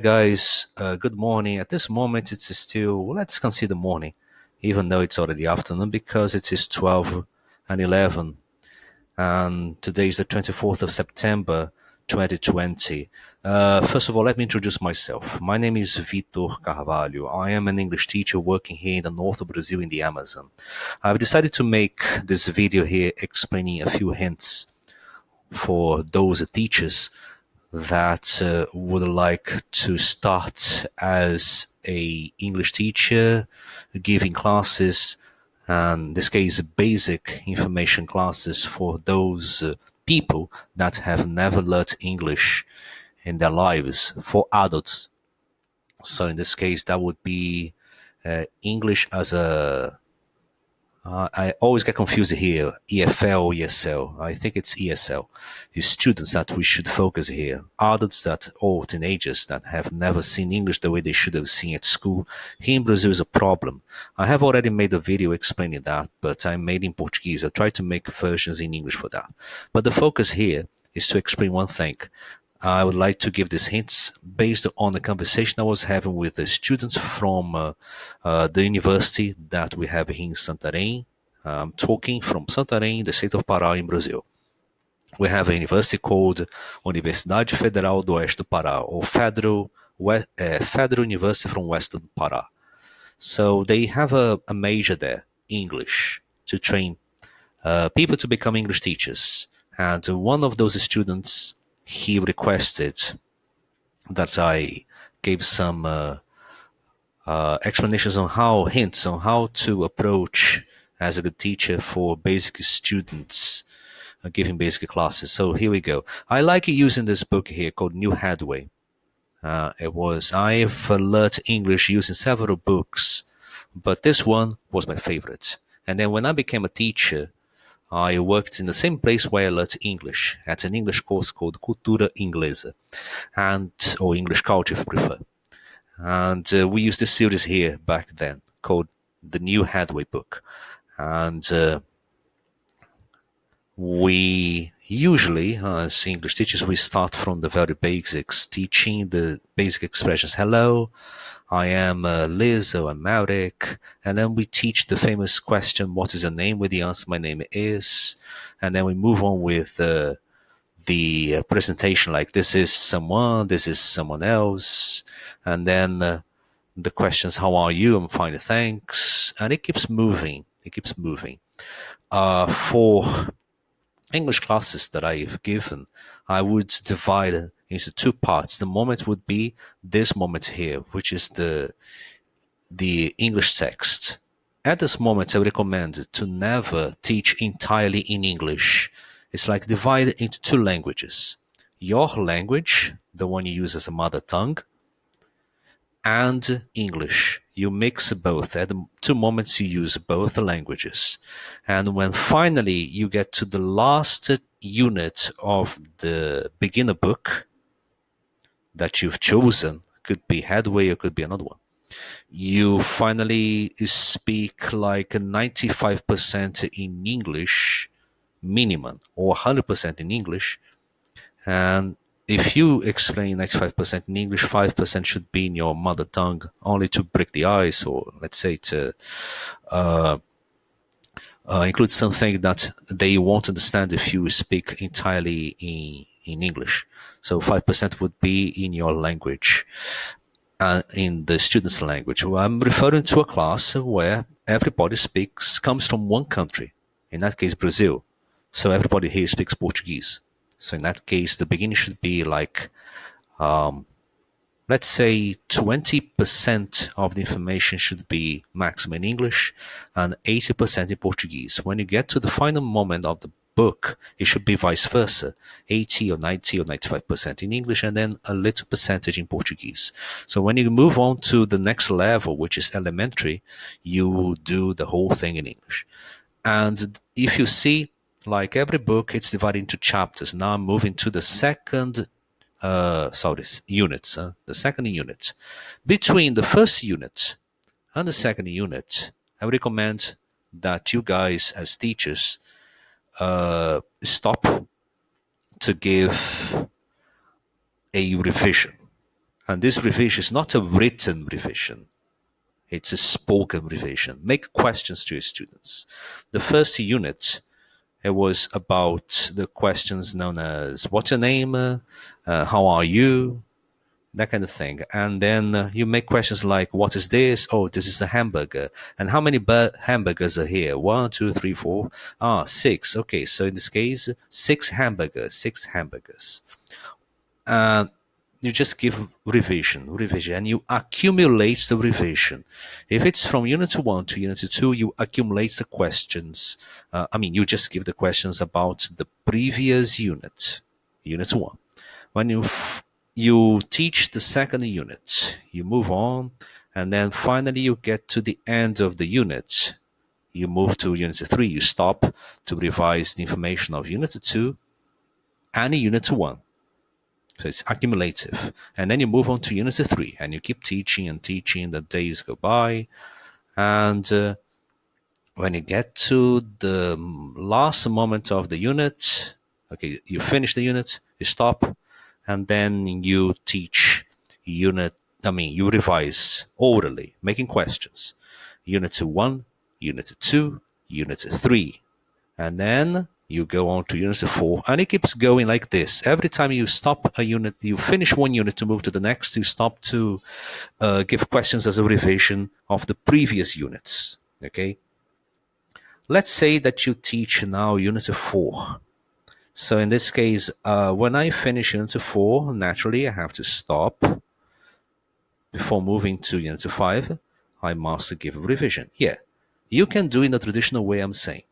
guys. Good morning. At this moment, it's still, let's consider morning, even though it's already afternoon, because it is 12 and 11. And today is the 24th of September, 2020. First of all, let me introduce myself. My name is Vitor Carvalho. I am an English teacher working here in the north of Brazil in the Amazon. I've decided to make this video here explaining a few hints for those teachers that would like to start as a English teacher, giving classes, and in this case, basic information classes for those people that have never learned English in their lives, for adults. So in this case, that would be English as a I always get confused here, EFL or ESL. I think it's ESL. It's students that we should focus here. Adults that, or teenagers that have never seen English the way they should have seen at school. Here in Brazil is a problem. I have already made a video explaining that, but I made in Portuguese. I tried to make versions in English for that. But the focus here is to explain one thing. I would like to give these hints based on the conversation I was having with the students from the university that we have here in Santarém. I'm talking from Santarém, the state of Pará in Brazil. We have a university called Universidade Federal do Oeste do Pará, or Federal University from Western Pará. So they have a major there, English, to train people to become English teachers. And one of those students, he requested that I gave some explanations on hints on how to approach as a good teacher for basic students, giving basic classes. So here we go. I like using this book here called New Headway. I've learned English using several books, but this one was my favorite. And then when I became a teacher, I worked in the same place where I learned English, at an English course called Cultura Inglesa, or English Culture if you prefer. And we used this series here back then called the New Headway book. And we usually, as English teachers, we start from the very basics, teaching the basic expressions. Hello, I am Liz, or I'm Mauric. And then we teach the famous question, what is your name? With the answer, my name is. And then we move on with the presentation, like this is someone, this is someone else. And then the questions, how are you? I'm fine, thanks. And it keeps moving. It keeps moving. For English classes that I've given, I would divide it into two parts. The moment would be this moment here, which is the English text. At this moment, I would recommend to never teach entirely in English. It's like divide it into two languages. Your language, the one you use as a mother tongue, and English. You mix both. At the two moments you use both languages. And when finally you get to the last unit of the beginner book that you've chosen, could be Headway or could be another one, you finally speak like 95% in English minimum, or 100% in English. And if you explain 95% in English, 5% should be in your mother tongue, only to break the ice, or let's say to include something that they won't understand if you speak entirely in English. So 5% would be in your language, in the student's language. Well, I'm referring to a class where everybody comes from one country, in that case, Brazil. So everybody here speaks Portuguese. So in that case, the beginning should be like, let's say 20% of the information should be maximum in English and 80% in Portuguese. When you get to the final moment of the book, it should be vice versa, 80 or 90 or 95% in English and then a little percentage in Portuguese. So when you move on to the next level, which is elementary, you do the whole thing in English. And if you see, like every book, it's divided into chapters. Now I'm moving to the second units. The second unit. Between the first unit and the second unit, I recommend that you guys, as teachers, stop to give a revision. And this revision is not a written revision. It's a spoken revision. Make questions to your students. The first unit, it was about the questions known as what's your name, how are you, that kind of thing. And then you make questions like, what is this? Oh, this is a hamburger. And how many hamburgers are here? One, two, three, four. Ah, six. Okay, so in this case, six hamburgers, six hamburgers. And you just give revision, and you accumulate the revision. If it's from unit 1 to unit 2, you accumulate the questions. You just give the questions about the previous unit, unit 1. When you teach the second unit, you move on, and then finally you get to the end of the unit. You move to unit 3, you stop to revise the information of unit 2 and unit 1. So it's accumulative. And then you move on to unit 3 and you keep teaching and teaching. The days go by. And when you get to the last moment of the unit, okay, you finish the unit, you stop, and then you teach unit, you revise orally, making questions. Unit 1, unit 2, unit 3. And then you go on to unit 4, and it keeps going like this. Every time you stop a unit, you finish one unit to move to the next, you stop to give questions as a revision of the previous units. Okay? Let's say that you teach now unit 4. So in this case, when I finish unit 4, naturally I have to stop before moving to unit 5. I must give a revision. Yeah, you can do in the traditional way I'm saying,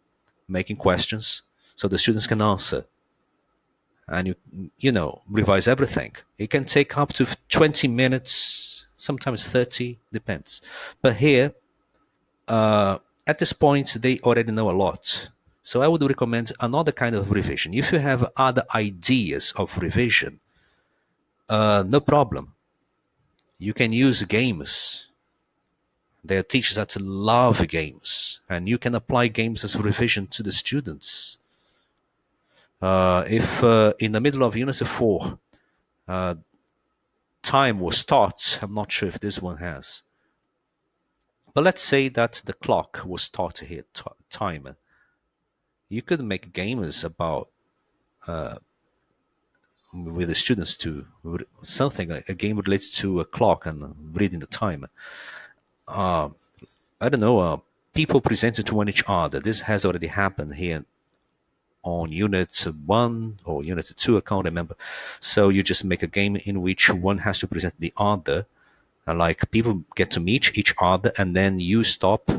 making questions so the students can answer, and you revise everything. It can take up to 20 minutes, sometimes 30, depends. But here, at this point, they already know a lot. So I would recommend another kind of revision. If you have other ideas of revision, no problem. You can use games. There are teachers that love games, and you can apply games as revision to the students. If in the middle of Unit 4, time will start, I'm not sure if this one has, but let's say that the clock will start to hit time. You could make games about with the students to something like a game related to a clock and reading the time. I don't know. People presented to one each other. This has already happened here on unit 1 or unit 2. I can't remember. So you just make a game in which one has to present the other, and like people get to meet each other, and then you stop.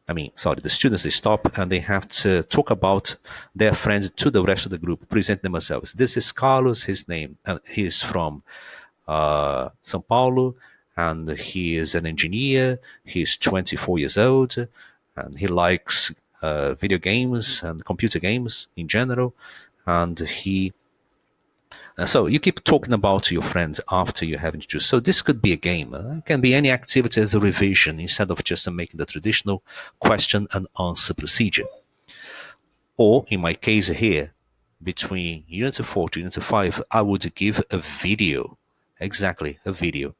The students, they stop and they have to talk about their friends to the rest of the group, present themselves. This is Carlos, his name. He is from São Paulo, and he is an engineer. He's 24 years old, and he likes video games and computer games in general. So you keep talking about your friends after you have introduced. So this could be a game. It can be any activity as a revision instead of just making the traditional question and answer procedure. Or in my case here, between Unit 4 to Unit 5, I would give a video. Exactly, a video.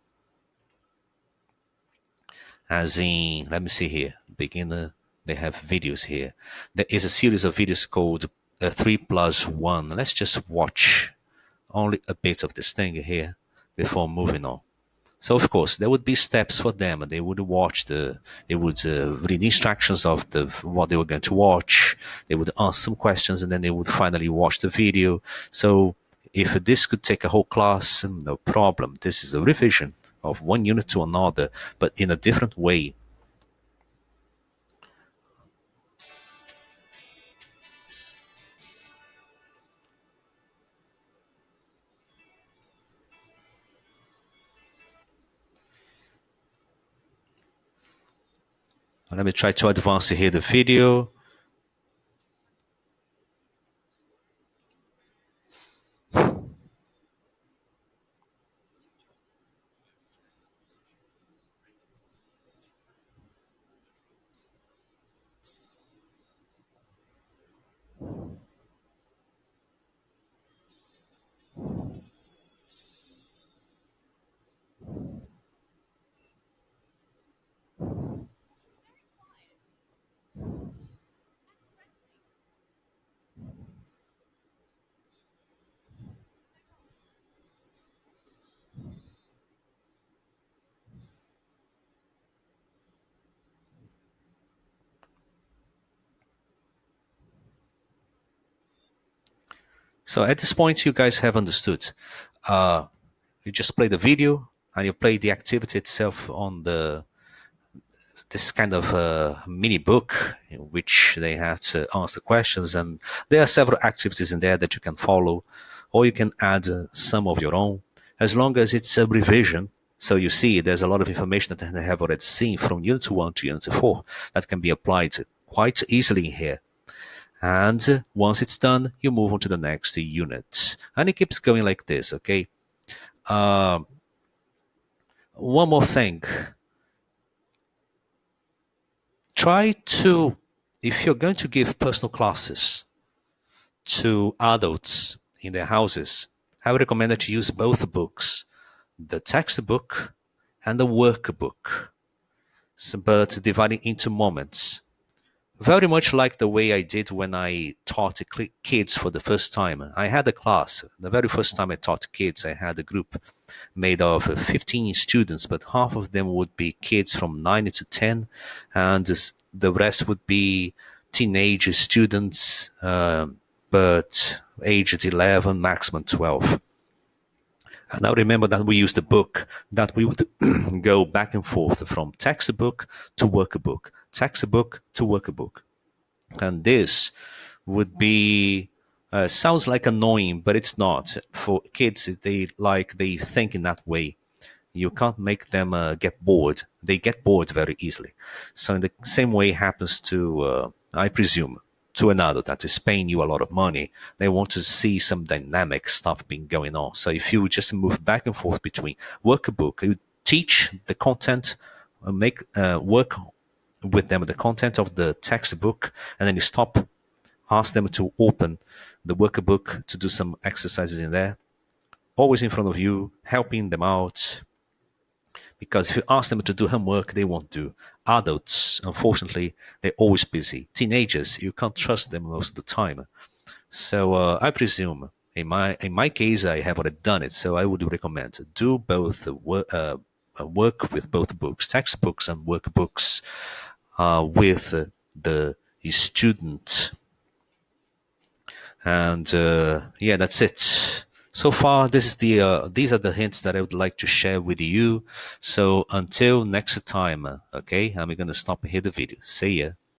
As in, let me see here, beginner, they have videos here. There is a series of videos called 3 plus 1. Let's just watch only a bit of this thing here before moving on. So of course there would be steps for them, and they would read instructions of what they were going to watch. They would ask some questions, and then they would finally watch the video. So if this could take a whole class, no problem. This is a revision of one unit to another, but in a different way. Let me try to advance here the video. So at this point, you guys have understood. Uh, you just play the video and you play the activity itself on the this kind of mini book in which they have to answer questions, and there are several activities in there that you can follow, or you can add some of your own, as long as it's a revision. So you see, there's a lot of information that I have already seen from Unit 1 to Unit 4 that can be applied quite easily in here. And once it's done, you move on to the next unit, and it keeps going like this. Okay. Uh, One more thing. Try to, if you're going to give personal classes to adults in their houses, I would recommend that you use both books, the textbook and the workbook, but dividing into moments. Very much like the way I did when I taught kids for the first time. I had a class. The very first time I taught kids, I had a group made of 15 students, but half of them would be kids from 9 to 10, and the rest would be teenage students, but aged 11, maximum 12. And I remember that we used a book that we would go back and forth from textbook to workbook, textbook to workbook. And this would be sounds like annoying, but it's not. For kids, they think in that way. You can't make them get bored. They get bored very easily. So in the same way happens to, I presume, to an adult that is paying you a lot of money. They want to see some dynamic stuff being going on. So if you just move back and forth between workbook, you teach the content, make work with them the content of the textbook, and then you stop, ask them to open the workbook to do some exercises in there, always in front of you, helping them out. Because if you ask them to do homework, they won't do. Adults, unfortunately, they're always busy. Teenagers, you can't trust them most of the time. So I presume, in my case, I have already done it. So I would recommend do both work with both books, textbooks and workbooks, with the student. And yeah, that's it. So far, these are the hints that I would like to share with you. So until next time, okay, I'm gonna stop here the video. See ya.